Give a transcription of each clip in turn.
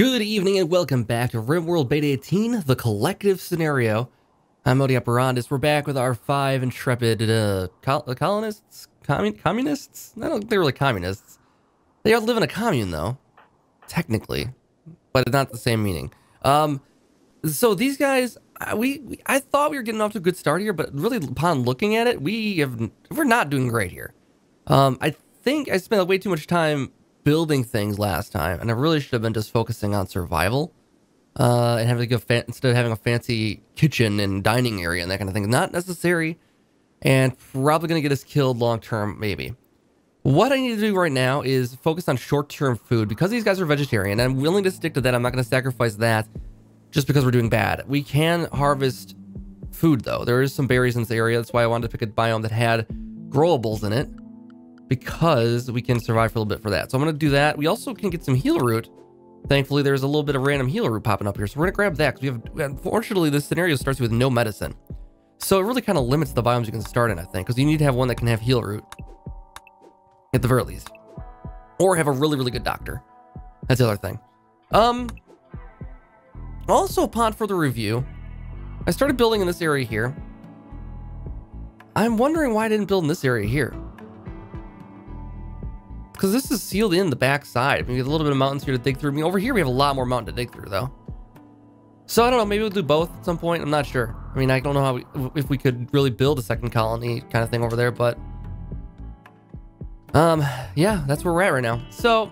Good evening and welcome back to Rimworld Beta 18, the collective scenario. I'm Modi Operandus. We're back with our 5 intrepid colonists? Communists? I don't think they're really communists. They live in a commune, though. Technically. But it's not the same meaning. So these guys, I thought we were getting off to a good start here, but really upon looking at it, we're not doing great here. I think I spent way too much time building things last time, and I really should have been just focusing on survival and having instead of having a fancy kitchen and dining area and that kind of thing. Not necessary, and probably going to get us killed long term, maybe. What I need to do right now is focus on short-term food. Because these guys are vegetarian, I'm willing to stick to that. I'm not going to sacrifice that just because we're doing bad. We can harvest food, though. There is some berries in this area. That's why I wanted to pick a biome that had growables in it, because we can survive for a little bit for that. So I'm going to do that. We also can get some heal root. Thankfully, there's a little bit of random heal root popping up here. So we're going to grab that because unfortunately, this scenario starts with no medicine. So it really kind of limits the biomes you can start in, I think, because you need to have one that can have heal root at the very least, or have a really, really good doctor. That's the other thing. Also, upon further review, I started building in this area here. I'm wondering why I didn't build in this area here. Because this is sealed in the back side. We have a little bit of mountains here to dig through. I mean, over here we have a lot more mountain to dig through, though. So I don't know. Maybe we'll do both at some point. I'm not sure. I mean, I don't know if we could really build a second colony kind of thing over there, but yeah, that's where we're at right now. So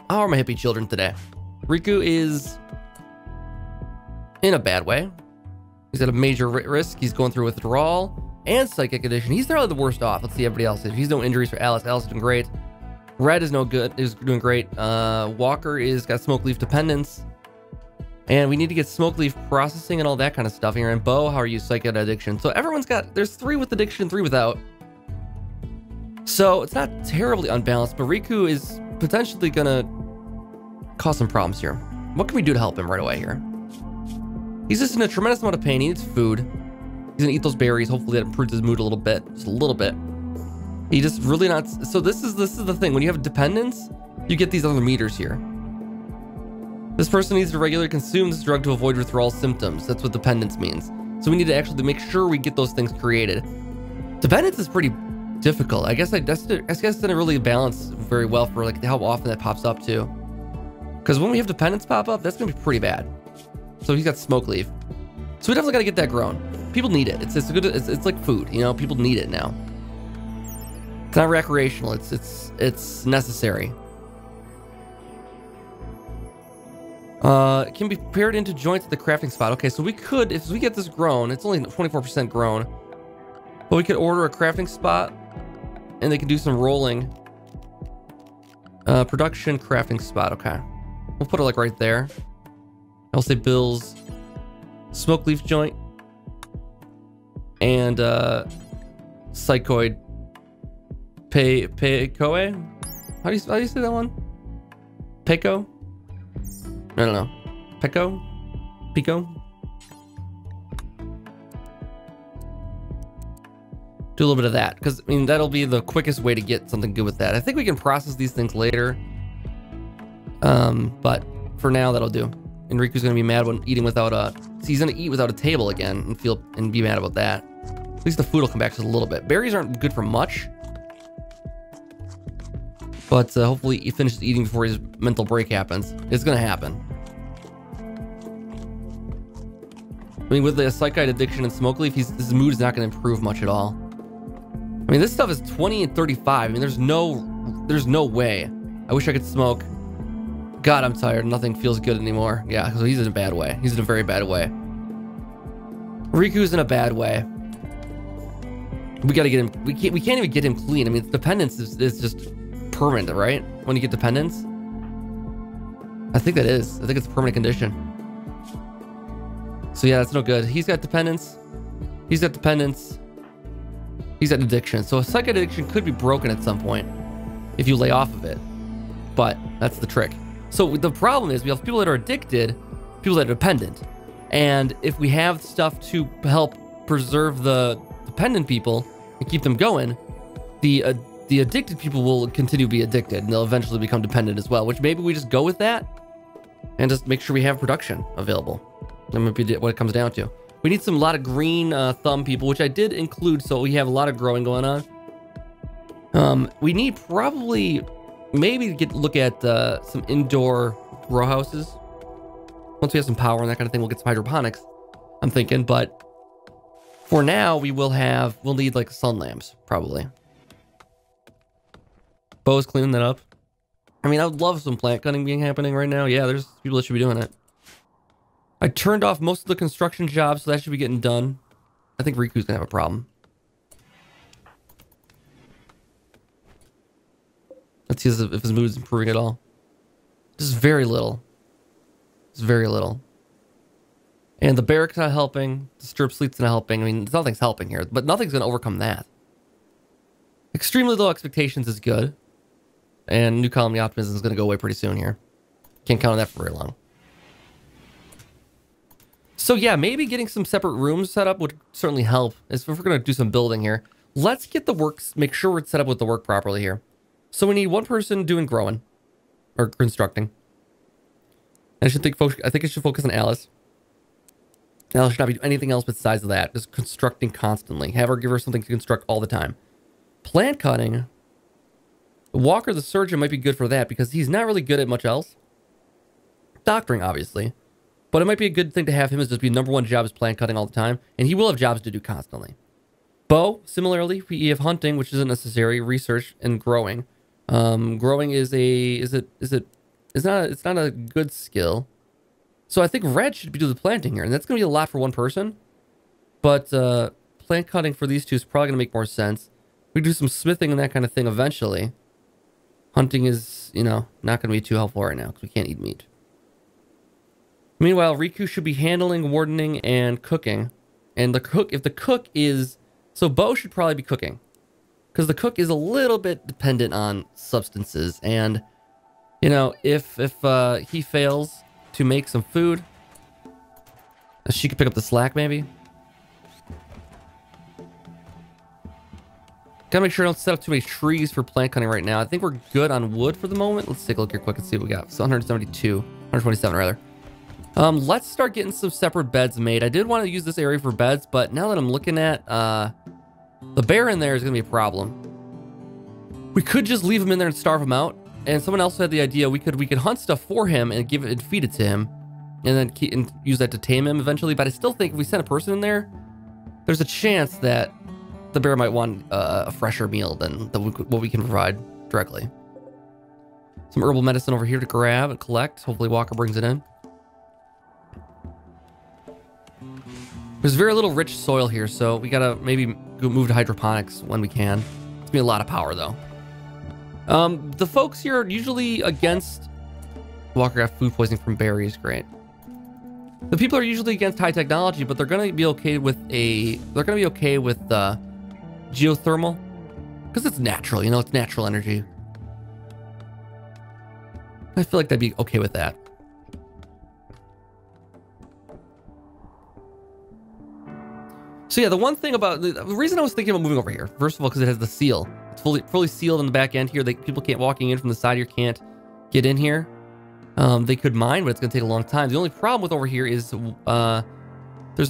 how are my hippie children today? Riku is in a bad way. He's at a major risk. He's going through withdrawal and psychic addiction. He's probably the worst off. Let's see everybody else. He's no injuries for Alice. Alice is doing great. Red is no good. Is doing great. Walker is got smoke leaf dependence, and we need to get smoke leaf processing and all that kind of stuff here. And Bo, how are you? Psychic addiction. So everyone's got. There's 3 with addiction, 3 without. So it's not terribly unbalanced, but Riku is potentially gonna cause some problems here. What can we do to help him right away here? He's just in a tremendous amount of pain. He needs food. He's gonna eat those berries. Hopefully that improves his mood a little bit. Just a little bit. He just really not. So this is the thing. When you have dependence, you get these other meters here. This person needs to regularly consume this drug to avoid withdrawal symptoms. That's what dependence means. So we need to actually make sure we get those things created. Dependence is pretty difficult. I guess didn't really balance very well for like how often that pops up too. Because when we have dependence pop up, that's gonna be pretty bad. So he's got smoke leaf. So we definitely gotta get that grown. People need it. It's like food, you know. People need it now. It's not recreational. It's necessary. It can be prepared into joints at the crafting spot. Okay, so we could, if we get this grown, it's only 24% grown, but we could order a crafting spot, and they can do some rolling. Production crafting spot. Okay, we'll put it like right there. I'll say Bill's smoke leaf joint. And psychoid Peikoe? How do you say that one? Peiko? I don't know. Peko? Pico? Do a little bit of that, because I mean that'll be the quickest way to get something good with that. I think we can process these things later. But for now that'll do. And Riku's gonna be mad when eating without a. He's gonna eat without a table again and be mad about that. At least the food will come back just a little bit. Berries aren't good for much, but hopefully he finishes eating before his mental break happens. It's gonna happen. I mean, with the psychite addiction and smoke leaf, his mood is not gonna improve much at all. I mean, this stuff is 20 and 35. I mean, there's no way. I wish I could smoke. God, I'm tired. Nothing feels good anymore. Yeah, so he's in a bad way. He's in a very bad way. Riku's in a bad way. We gotta get him. We can't even get him clean. I mean, dependence is just permanent, right? When you get dependence, I think that is. I think it's a permanent condition. So yeah, that's no good. He's got dependence. He's got dependence. He's got addiction. So a psychic addiction could be broken at some point if you lay off of it. But that's the trick. So the problem is we have people that are addicted, people that are dependent. And if we have stuff to help preserve the dependent people and keep them going, the addicted people will continue to be addicted and they'll eventually become dependent as well, which maybe we just go with that and just make sure we have production available. That might be what it comes down to. We need a lot of green thumb people, which I did include, so we have a lot of growing going on. We need probably maybe look at some indoor grow houses. Once we have some power and that kind of thing, we'll get some hydroponics, I'm thinking. But for now, we'll need like sun lamps, probably. Bo's cleaning that up. I mean, I would love some plant cutting being happening right now. Yeah, there's people that should be doing it. I turned off most of the construction jobs, so that should be getting done. I think Riku's gonna have a problem. Let's see if his mood's improving at all. Just very little. It's very little. And the barrack's not helping. The stirrup sleet's not helping. I mean, nothing's helping here, but nothing's gonna overcome that. Extremely low expectations is good. And new colony optimism is going to go away pretty soon here. Can't count on that for very long. So yeah, maybe getting some separate rooms set up would certainly help. If we're going to do some building here, let's get the works, make sure we're set up with the work properly here. So we need one person doing growing or constructing. I think it should focus on Alice. Alice should not be doing anything else besides that. Just constructing constantly. Have her give her something to construct all the time. Plant cutting. Walker the surgeon might be good for that because he's not really good at much else. Doctoring, obviously. But it might be a good thing to have him as just be number one job is plant cutting all the time. And he will have jobs to do constantly. Bo, similarly, we have hunting, which isn't necessary, research, and growing. Growing is not a good skill. So I think Red should be doing the planting here. And that's going to be a lot for one person. But plant cutting for these two is probably going to make more sense. We do some smithing and that kind of thing eventually. Hunting is, you know, not going to be too helpful right now because we can't eat meat. Meanwhile, Riku should be handling, wardening, and cooking. And the cook, if the cook is... So Bo should probably be cooking. Because the cook is a little bit dependent on substances. And, you know, if he fails to make some food, she could pick up the slack maybe. Gotta make sure I don't set up too many trees for plant cutting right now. I think we're good on wood for the moment. Let's take a look here quick and see what we got. So 127 rather. Let's start getting some separate beds made. I did want to use this area for beds, but now that I'm looking at the bear in there is gonna be a problem. We could just leave him in there and starve him out. And someone else had the idea we could hunt stuff for him and give it and feed it to him, and then use that to tame him eventually. But I still think if we send a person in there, there's a chance that the bear might want a fresher meal than what we can provide directly. Some herbal medicine over here to grab and collect. Hopefully Walker brings it in. There's very little rich soil here, so we gotta maybe move to hydroponics when we can. It's gonna be a lot of power though. The folks here are usually against... Walker got food poisoning from berries, great. The people are usually against high technology, but they're gonna be okay with geothermal, because it's natural, you know, it's natural energy. I feel like they'd be okay with that. So yeah, the one thing about the reason I was thinking about moving over here, first of all, because it has the seal. It's fully sealed on the back end here. People can't walking in from the side here can't get in here. They could mine, but it's gonna take a long time. The only problem with over here is there's not a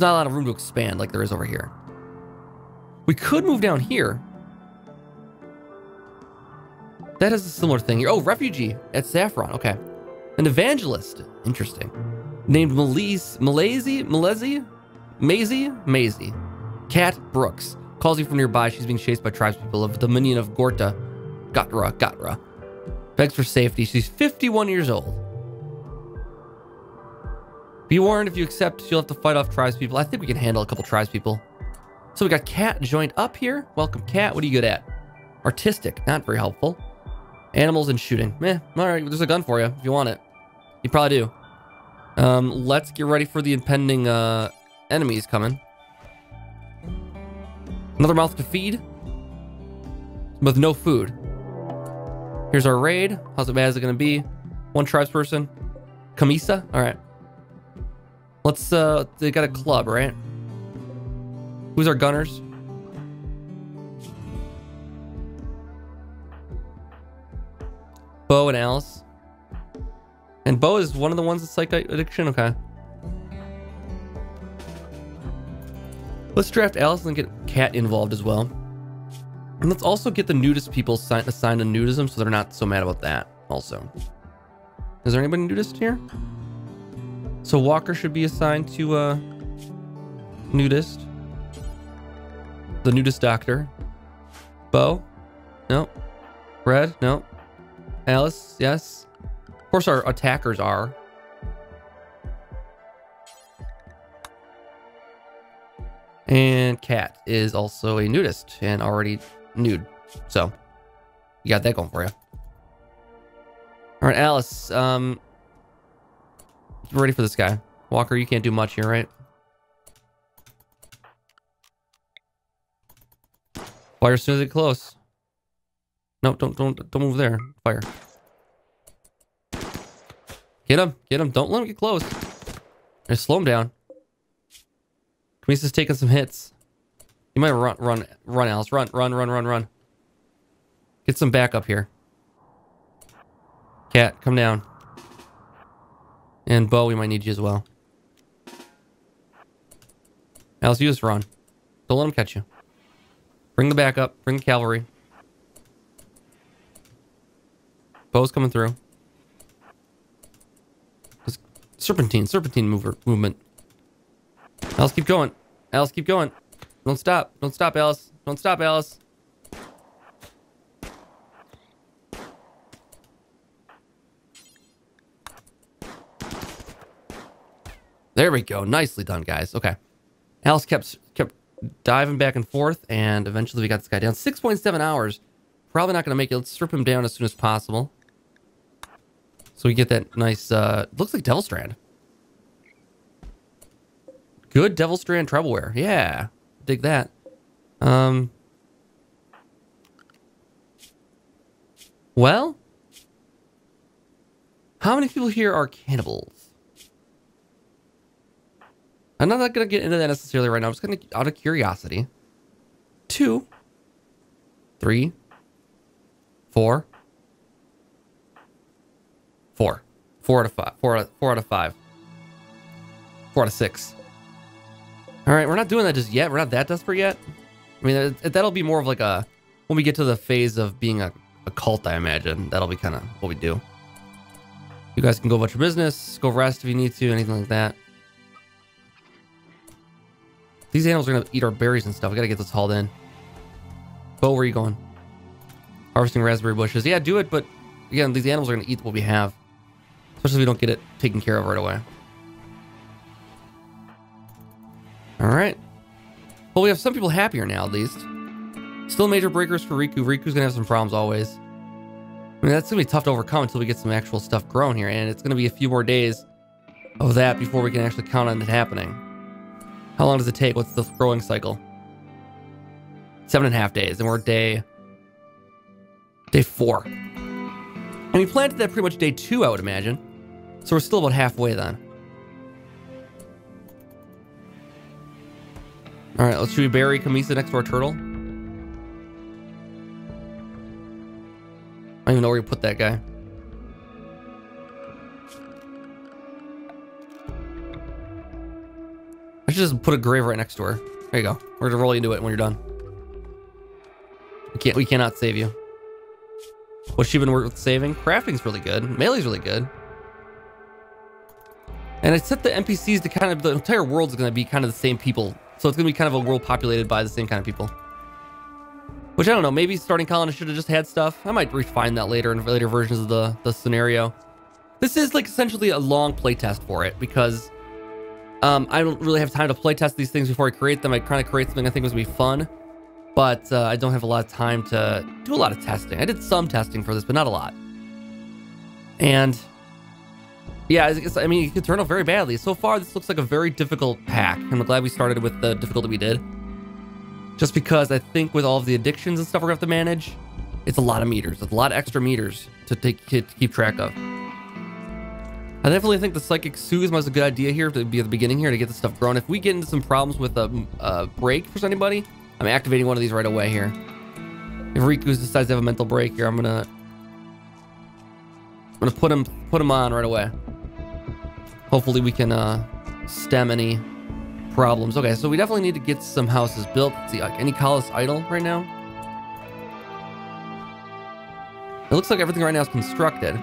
lot of room to expand like there is over here. We could move down here. That is a similar thing here. Oh, refugee at Saffron. Okay. An evangelist. Interesting. Named Maisie. Kat Brooks. Calls you from nearby. She's being chased by tribespeople of the Dominion of Gatra. Begs for safety. She's 51 years old. Be warned, if you accept, you'll have to fight off tribespeople. I think we can handle a couple tribespeople. So we got Kat joined up here. Welcome, Kat. What are you good at? Artistic. Not very helpful. Animals and shooting. Meh. All right. There's a gun for you if you want it. You probably do. Let's get ready for the impending enemies coming. Another mouth to feed. With no food. Here's our raid. How's it bad is it going to be? One tribesperson. Kamisa. All right. Let's, they got a club, right? Who's our gunners? Bo and Alice. And Bo is one of the ones with psych addiction. Okay. Let's draft Alice and get Cat involved as well. And let's also get the nudist people assigned to nudism so they're not so mad about that also. Is there anybody nudist here? So Walker should be assigned to nudist. The nudist doctor. Bo? No. Red? No. Alice? Yes. Of course our attackers are. And Cat is also a nudist and already nude. So you got that going for you. All right, Alice. Ready for this guy. Walker, you can't do much here, right? Fire as soon as they get close. No, don't move there. Fire. Get him. Get him. Don't let him get close. Just slow him down. Kamisa's taking some hits. You might run, Alice. Run. Get some backup here. Cat, come down. And Bo, we might need you as well. Alice, you just run. Don't let him catch you. Bring the backup. Bring the cavalry. Bo's coming through. Just serpentine movement. Alice, keep going. Alice, keep going. Don't stop. Don't stop, Alice. Don't stop, Alice. There we go. Nicely done, guys. Okay. Alice kept diving back and forth, and eventually we got this guy down. 6.7 hours. Probably not going to make it. Let's strip him down as soon as possible. So we get that nice, looks like Devil Strand. Good Devil Strand trebleware. Yeah. Dig that. Well, how many people here are cannibals? I'm not going to get into that necessarily right now. I'm just going to, out of curiosity. 2, 3, 4. 4. 4 out of 5. 4 out of 5. 4 out of 6. All right, we're not doing that just yet. We're not that desperate yet. I mean, that'll be more of like a, when we get to the phase of being a cult, I imagine. That'll be kind of what we do. You guys can go about your business, go rest if you need to, anything like that. These animals are going to eat our berries and stuff. We got to get this hauled in. Bo, where are you going? Harvesting raspberry bushes. Yeah, do it, but again, these animals are going to eat what we have. Especially if we don't get it taken care of right away. All right. Well, we have some people happier now, at least. Still major breakers for Riku. Riku's going to have some problems always. I mean, that's going to be tough to overcome until we get some actual stuff grown here. And it's going to be a few more days of that before we can actually count on it happening. How long does it take? What's the growing cycle? 7.5 days. And we're day 4. And we planted that pretty much day 2, I would imagine. So we're still about halfway then. All right, should we bury Kamisa next to our turtle? I don't even know where you put that guy. I should just put a grave right next to her. There you go. We're gonna roll you into it when you're done. We cannot save you. What's she been worth saving? Crafting's really good. Melee's really good. And I set the NPCs to kind of, the entire world's gonna be kind of the same people. So it's gonna be kind of a world populated by the same kind of people. Which I don't know, maybe starting colony should have just had stuff. I might refine that later in later versions of the scenario. This is like essentially a long playtest for it because I don't really have time to playtest these things before I create them. I kind of create something I think was gonna be fun, but I don't have a lot of time to do a lot of testing. I did some testing for this, but not a lot. And yeah, I mean, it could turn out very badly. So far, this looks like a very difficult pack. I'm glad we started with the difficulty we did. Just because I think with all of the addictions and stuff we're going to have to manage, it's a lot of meters. It's a lot of extra meters to keep track of. I definitely think the Psychic Soothe was a good idea here to be at the beginning here to get this stuff grown. If we get into some problems with a break for anybody, I'm activating one of these right away here. If Riku decides to have a mental break here, I'm gonna put him put them on right away. Hopefully we can stem any problems. Okay, so we definitely need to get some houses built. Let's see, like any colonists idle right now? It looks like everything right now is constructed.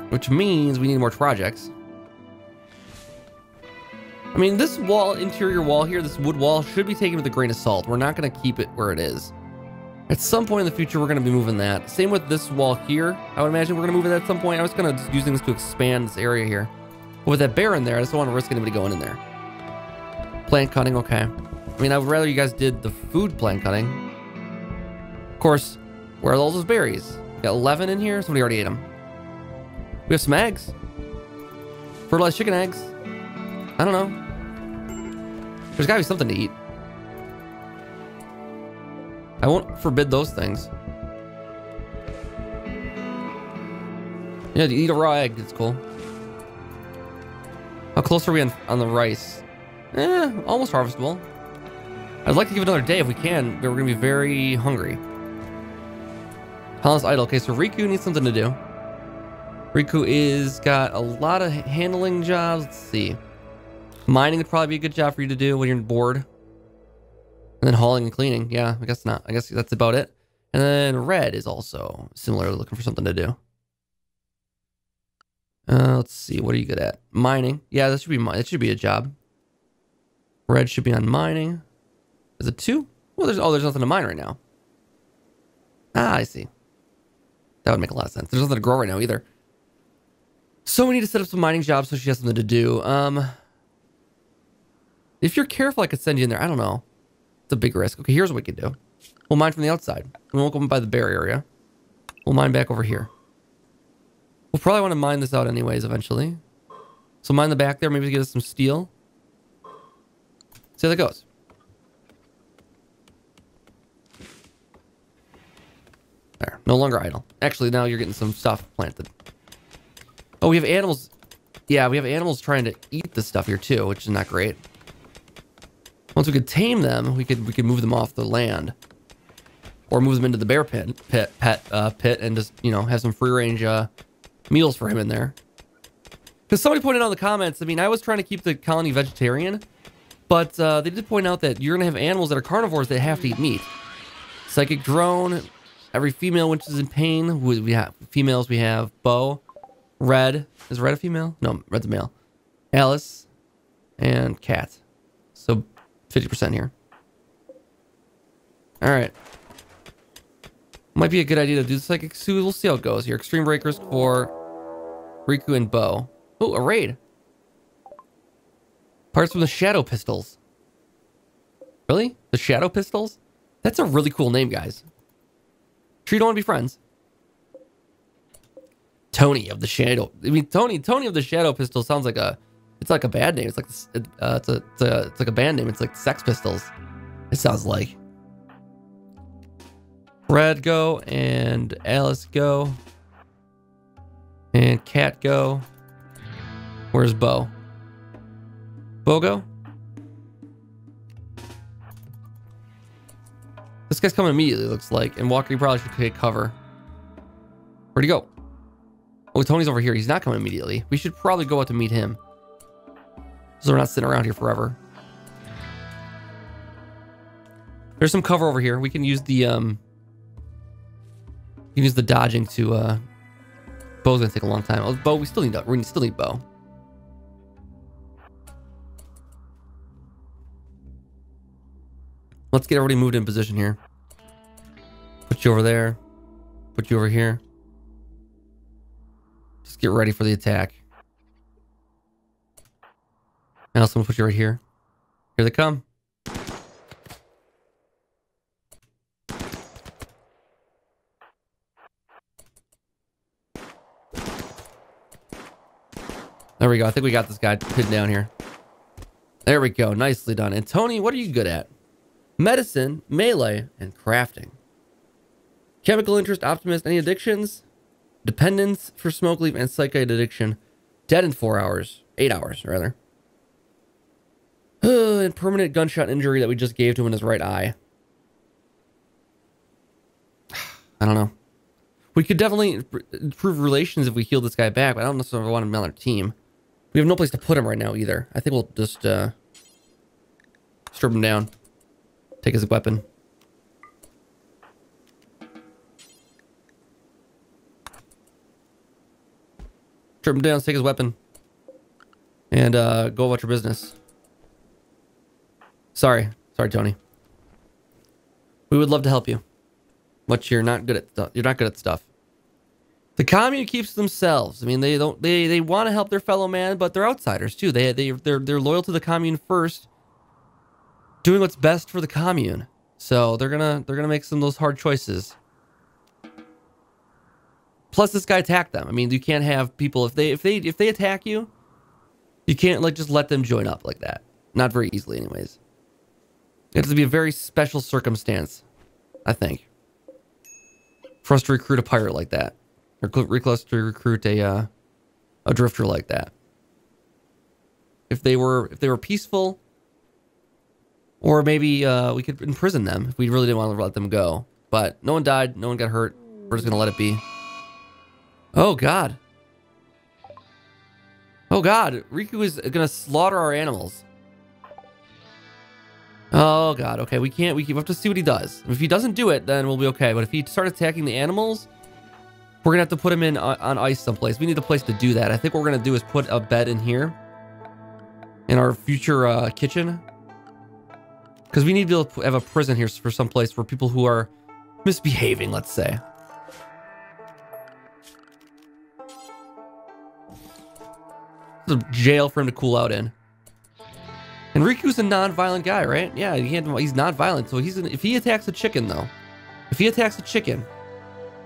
Which means we need more projects. I mean, this wall, interior wall here, this wood wall should be taken with a grain of salt. We're not going to keep it where it is. At some point in the future, we're going to be moving that. Same with this wall here. I would imagine we're going to move it at some point. I was going to just using this to expand this area here. But with that bear in there, I just don't want to risk anybody going in there. Plant cutting, okay. I mean, I would rather you guys did the food plant cutting. Of course, where are all those berries? We got 11 in here. Somebody already ate them. We have some eggs. Fertilized chicken eggs. I don't know. There's got to be something to eat. I won't forbid those things. Yeah, to eat a raw egg. It's cool. How close are we on the rice? Almost harvestable. I'd like to give it another day if we can, but we're going to be very hungry. Holland's idle. Okay, so Riku needs something to do. Riku is got a lot of handling jobs. Let's see. Mining would probably be a good job for you to do when you're bored. And then hauling and cleaning. Yeah, I guess not. I guess that's about it. And then Red is also similarly looking for something to do. Let's see. What are you good at? Mining. Yeah, that should be a job. Red should be on mining. Is it 2? Well, there's nothing to mine right now. Ah, I see. That would make a lot of sense. There's nothing to grow right now either. So we need to set up some mining jobs so she has something to do. If you're careful, I could send you in there. I don't know. It's a big risk. Okay, here's what we can do. We'll mine from the outside. We won't go by the bear area. We'll mine back over here. We'll probably want to mine this out anyways eventually. So mine the back there. Maybe get us some steel. See how that goes. There. No longer idle. Actually, now you're getting some stuff planted. Oh, we have animals. Yeah, we have animals trying to eat this stuff here too, which is not great. Once we could tame them, we could move them off the land, or move them into the bear pit, and just have some free range meals for him in there. Because somebody pointed out in the comments. I mean, I was trying to keep the colony vegetarian, but they did point out that you're gonna have animals that are carnivores that have to eat meat. Psychic drone. Every female which is in pain. We have females. We have Bo. Red. Is Red a female? No, Red's a male. Alice. And Cat. So 50% here. Alright. Might be a good idea to do the Psychic Suit. We'll see how it goes here. Extreme Breakers for Riku and Bo. Oh, a raid. Parts from the Shadow Pistols. Really? The Shadow Pistols? That's a really cool name, guys. Sure you don't want to be friends? Tony of the Shadow. I mean, Tony of the Shadow Pistol sounds like it's like a bad name. It's like it's like a band name. It's like Sex Pistols. It sounds like. Red go and Alice go and Cat go. Where's Bo? Bo go? This guy's coming immediately, looks like. And Walker, you probably should take cover. Where'd he go? Oh, Tony's over here. He's not coming immediately. We should probably go out to meet him, so we're not sitting around here forever. There's some cover over here. We can use the dodging to Bo's gonna take a long time. Oh, Bo, we still need Bo. Let's get everybody moved in position here. Put you over there. Put you over here. Just get ready for the attack. Now someone put you right here. Here they come. There we go. I think we got this guy pinned down here. There we go. Nicely done. And Tony, what are you good at? Medicine, melee, and crafting. Chemical interest, optimist, any addictions? Dependence for smoke leaf and psychite addiction. Dead in 4 hours. 8 hours, rather. And permanent gunshot injury that we just gave to him in his right eye. I don't know. We could definitely improve relations if we heal this guy back, but I don't necessarily want him on our team. We have no place to put him right now either. I think we'll just strip him down. Take his weapon. Strip him down, take his weapon. And go about your business. Sorry, Tony. We would love to help you, but you're not good at stuff. You're not good at stuff. The commune keeps themselves. I mean, they don't. They want to help their fellow man, but they're outsiders too. They're loyal to the commune first, doing what's best for the commune. So they're gonna make some of those hard choices. Plus, this guy attacked them. I mean, you can't have people if they attack you, you can't like just let them join up like that. Not very easily, anyways. It has to be a very special circumstance, I think, for us to recruit a pirate like that, or to recruit a drifter like that. If they were peaceful, or maybe we could imprison them if we really didn't want to let them go. But no one died, no one got hurt. We're just gonna let it be. Oh God! Oh God! Riku is gonna slaughter our animals. Oh God, okay, we have to see what he does. If he doesn't do it, then we'll be okay. But if he starts attacking the animals, we're gonna have to put him in on ice someplace. We need a place to do that. I think what we're gonna do is put a bed in here, in our future kitchen. Because we need to be able to have a prison here for some place for people who are misbehaving, let's say. It's a jail for him to cool out in. And Riku's a non-violent guy, right? Yeah, he's not violent. So if he attacks a chicken, though, if he attacks a chicken,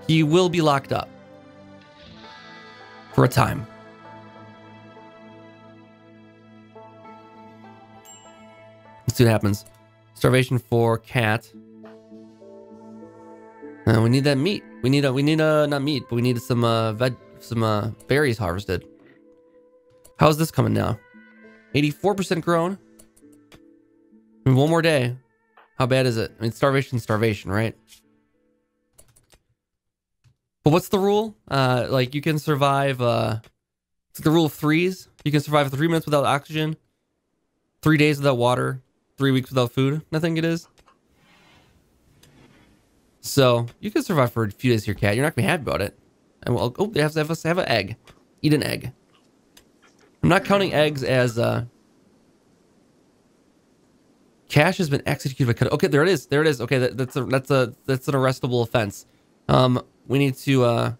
he will be locked up for a time. Let's see what happens. Starvation for cat. We need that meat. We need not meat, but we need some berries harvested. How's this coming now? 84% grown. I mean, one more day. How bad is it? I mean, starvation, right? But what's the rule? Like you can survive. It's the rule of threes. You can survive 3 minutes without oxygen, 3 days without water, 3 weeks without food. I think it is. So you can survive for a few days here, cat. You're not gonna be happy about it. And well, oh, they have to have an egg. Eat an egg. I'm not counting eggs as cash has been executed by. Okay, there it is. There it is. Okay, that's an arrestable offense. We need to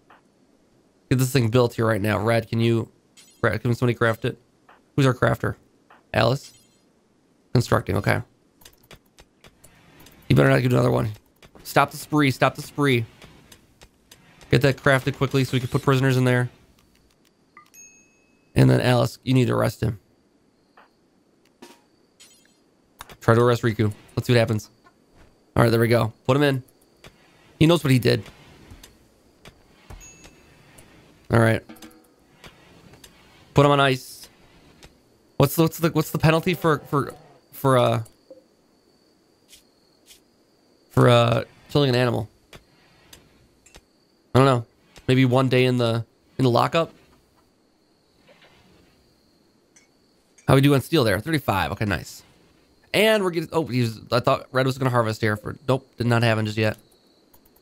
get this thing built here right now. Red, can somebody craft it? Who's our crafter? Alice. Constructing. Okay. You better not do another one. Stop the spree. Stop the spree. Get that crafted quickly so we can put prisoners in there. And then Alice, you need to arrest him. Try to arrest Riku. Let's see what happens. All right, there we go. Put him in. He knows what he did. All right. Put him on ice. What's the penalty for killing an animal? I don't know. Maybe 1 day in the lockup. How we do on steel there? 35. Okay, nice. And we're getting. Oh, I thought Red was going to harvest here for. Nope, did not happen just yet.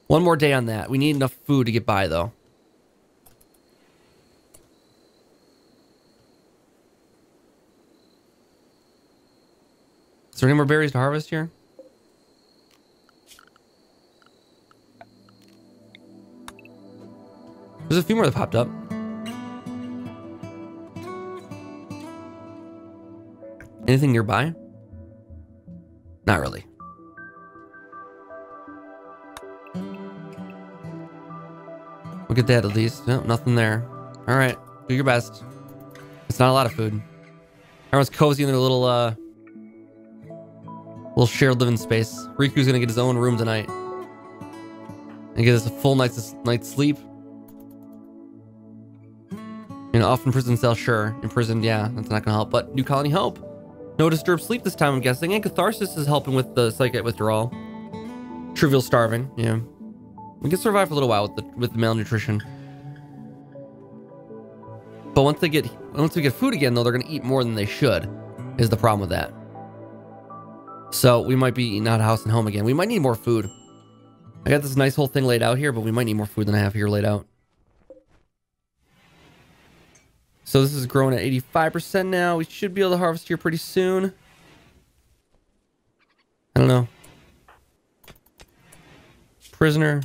1 more day on that. We need enough food to get by though. Is there any more berries to harvest here? There's a few more that popped up. Anything nearby? Not really. Look at that at least. No, nothing there. All right, do your best. It's not a lot of food. Everyone's cozy in their little shared living space. Riku's gonna get his own room tonight and get us a full night's sleep. You know, off in prison cell, sure. In prison, yeah, that's not gonna help. But new colony hope. No disturbed sleep this time, I'm guessing. And catharsis is helping with the psychic withdrawal. Trivial starving, yeah. We can survive for a little while with the malnutrition. But once we get food again, though, they're gonna eat more than they should. Is the problem with that? So we might be eating out of house and home again. We might need more food. I got this nice whole thing laid out here, but we might need more food than I have here laid out. So this is growing at 85% now. We should be able to harvest here pretty soon. I don't know. Prisoner.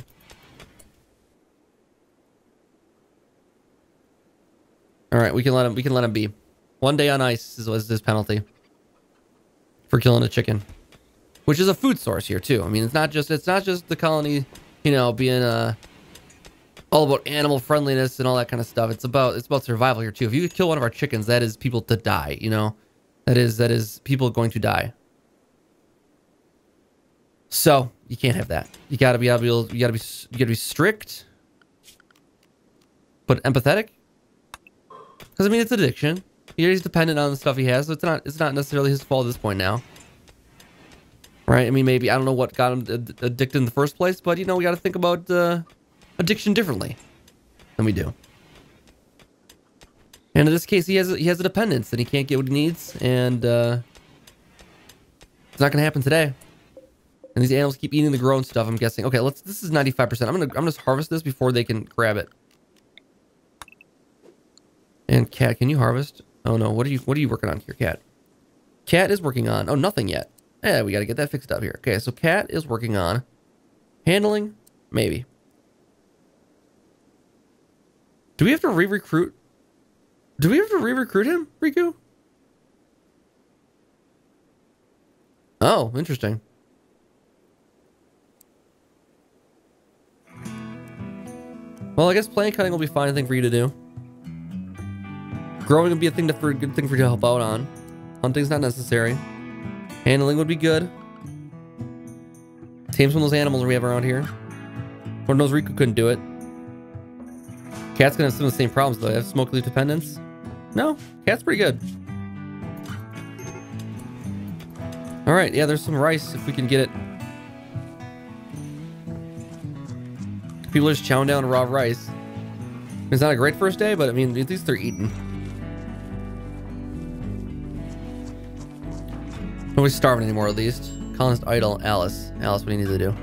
All right, we can let him be. 1 day on ice is his penalty for killing a chicken, which is a food source here too. I mean, it's not just the colony, you know, being all about animal friendliness and all that kind of stuff. It's about survival here too. If you kill one of our chickens, that is people to die. You know, that is people going to die. So you can't have that. You gotta be strict, but empathetic. Because I mean, it's addiction. He's dependent on the stuff he has, so it's not necessarily his fault at this point now. Right? I mean, maybe I don't know what got him addicted in the first place, but you know, we got to think about addiction differently than we do. And in this case, he has a dependence, and he can't get what he needs, and it's not gonna happen today. And these animals keep eating the grown stuff. I'm guessing. Okay, this is 95%. I'm gonna just harvest this before they can grab it. And cat, can you harvest? Oh no, what are you working on here, cat? Cat is working on. Oh, nothing yet. Yeah, we got to get that fixed up here. Okay, so cat is working on handling. Maybe. Do we have to re-recruit? Do we have to re-recruit him, Riku? Oh, interesting. Well, I guess plant cutting will be fine. I think for you to do. Growing would be a good thing for you to help out on. Hunting's not necessary. Handling would be good. Tame some of those animals we have around here. Lord knows Riku couldn't do it. Cat's gonna have some of the same problems though. They have smoke leaf dependence. No, cat's pretty good. All right, yeah, there's some rice if we can get it. People are just chowing down raw rice. It's not a great first day, but I mean, at least they're eating. Nobody's starving anymore, at least. Colonist idle. Alice. Alice, what do you need to do?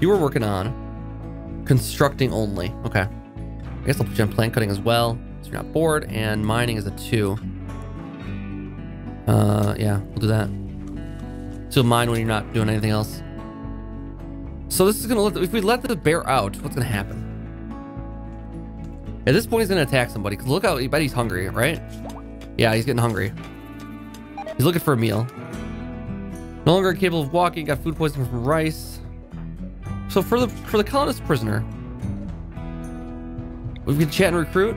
You were working on constructing only. Okay. I guess I'll put you on plant cutting as well, so you're not bored. And mining is a 2. Yeah, we'll do that. So mine when you're not doing anything else. So this is gonna if we let this bear out, what's gonna happen? At this point, he's gonna attack somebody. Cause look out, I bet he's hungry, right? Yeah, he's getting hungry. He's looking for a meal. No longer capable of walking, got food poisoning from rice. So for the colonist prisoner, we can chat and recruit.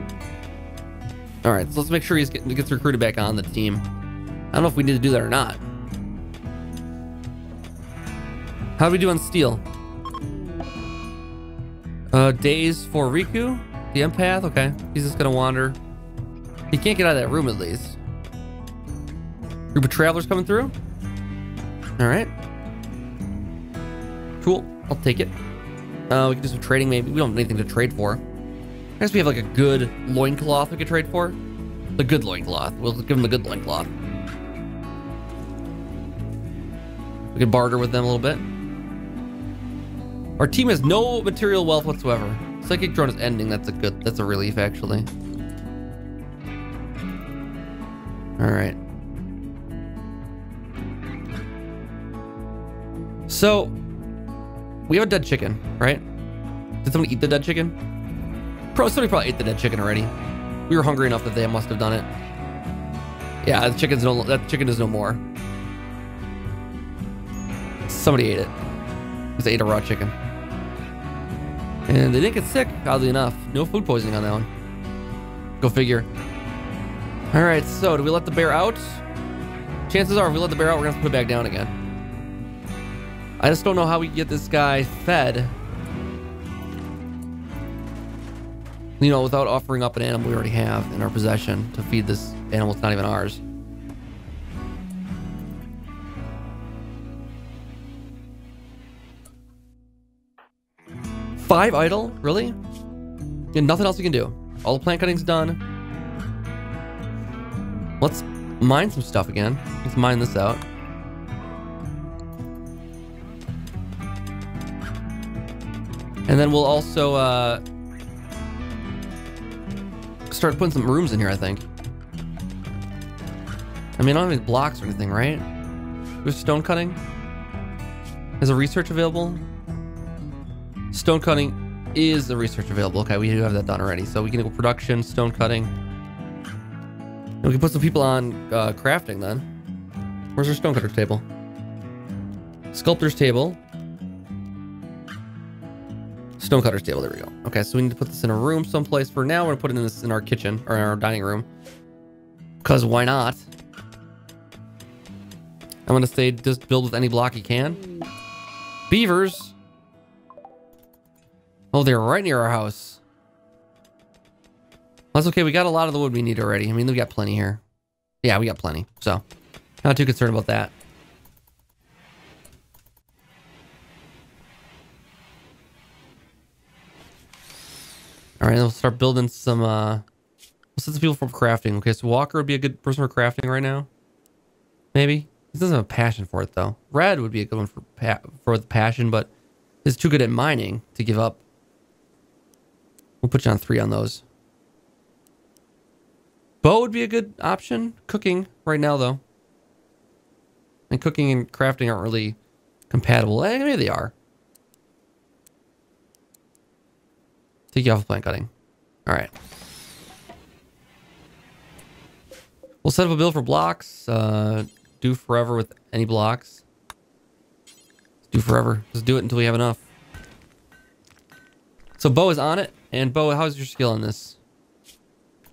All right, so let's make sure he gets recruited back on the team. I don't know if we need to do that or not. How do we do on steel? Days for Riku, the empath. Okay, he's just gonna wander. He can't get out of that room at least. Group of travelers coming through. All right. Cool. I'll take it. We can do some trading maybe. We don't have anything to trade for. I guess we have like a good loincloth we could trade for. The good loincloth. We'll give them the good loincloth. We can barter with them a little bit. Our team has no material wealth whatsoever. Psychic drone is ending. That's a relief actually. All right. So, we have a dead chicken, right? Did someone eat the dead chicken? Somebody probably ate the dead chicken already. We were hungry enough that they must have done it. Yeah, that chicken is no more. Somebody ate it. Because they ate a raw chicken. And they didn't get sick, oddly enough. No food poisoning on that one. Go figure. All right, so do we let the bear out? Chances are if we let the bear out, we're gonna have to put it back down again. I just don't know how we get this guy fed, you know, without offering up an animal we already have in our possession to feed this animal that's not even ours. 5 idle? Really? Yeah, nothing else we can do. All the plant cutting's done. Let's mine some stuff again. Let's mine this out. And then we'll also start putting some rooms in here, I think. I mean, I don't have any blocks or anything, right? There's stone cutting. Is a research available? Stone cutting is a research available. Okay, we do have that done already. So we can go production, stone cutting. And we can put some people on crafting then. Where's our stonecutter's table? Sculptor's table. Stonecutter's table, there we go. Okay, so we need to put this in a room someplace. For now, we're gonna put it in this in our kitchen or in our dining room. Cause why not? I'm gonna say just build with any block you can. Beavers. Oh, they're right near our house. That's okay. We got a lot of the wood we need already. I mean, we got plenty here. Yeah, we got plenty. So, not too concerned about that. All right, we'll start building some. We'll set some people for crafting. Okay, so Walker would be a good person for crafting right now. Maybe he doesn't have a passion for it though. Red would be a good one for the passion, but he's too good at mining to give up. We'll put you on 3 on those. Bo would be a good option. Cooking right now, though. And cooking and crafting aren't really compatible. Eh, maybe they are. Take you off of plant cutting. All right. We'll set up a build for blocks. Do forever with any blocks. Do forever. Just do it until we have enough. So Bo is on it. And Bo, how's your skill on this?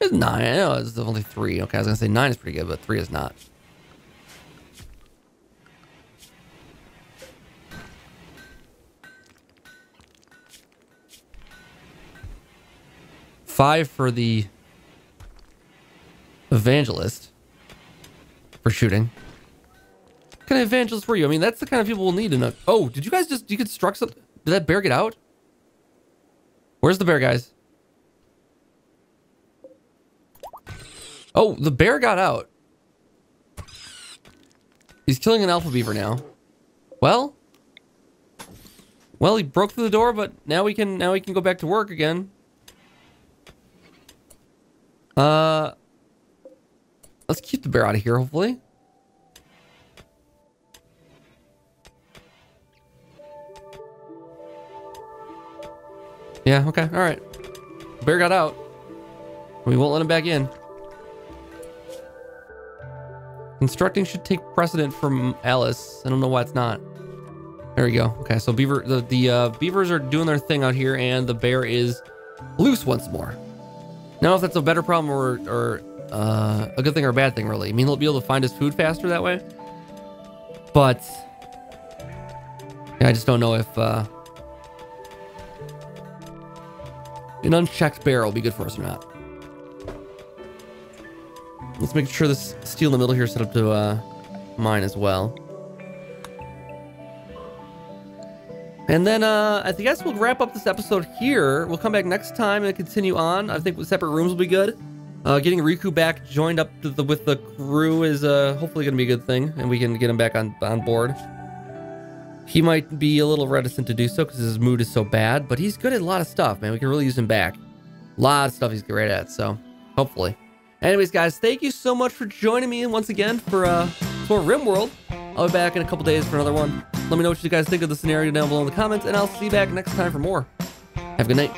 It's 9. I know it's only 3. Okay, I was gonna say 9 is pretty good, but 3 is not. $5 for the evangelist for shooting. What kind of evangelist were you? I mean, that's the kind of people we'll need in a. Oh, did you guys just deconstruct something? Did that bear get out? Where's the bear, guys? Oh, the bear got out. He's killing an alpha beaver now. Well, he broke through the door, but now we can go back to work again. Let's keep the bear out of here, hopefully. Yeah, okay, all right. Bear got out. We won't let him back in. Constructing should take precedent from Alice. I don't know why it's not. There we go. Okay, so the beavers are doing their thing out here, and the bear is loose once more. Now, if that's a better problem or a good thing or a bad thing, really. I mean, he'll be able to find his food faster that way. But yeah, I just don't know if an unchecked bear will be good for us or not. Let's make sure this steel in the middle here is set up to mine as well. And then I guess we'll wrap up this episode here. We'll come back next time and continue on. I think with separate rooms will be good. Getting Riku back joined up to with the crew is hopefully going to be a good thing, and we can get him back on board. He might be a little reticent to do so because his mood is so bad, but he's good at a lot of stuff, man. We can really use him back. A lot of stuff he's great at, so hopefully. Anyways, guys, thank you so much for joining me once again for Rimworld. I'll be back in a couple days for another one. Let me know what you guys think of the scenario down below in the comments, and I'll see you back next time for more. Have a good night.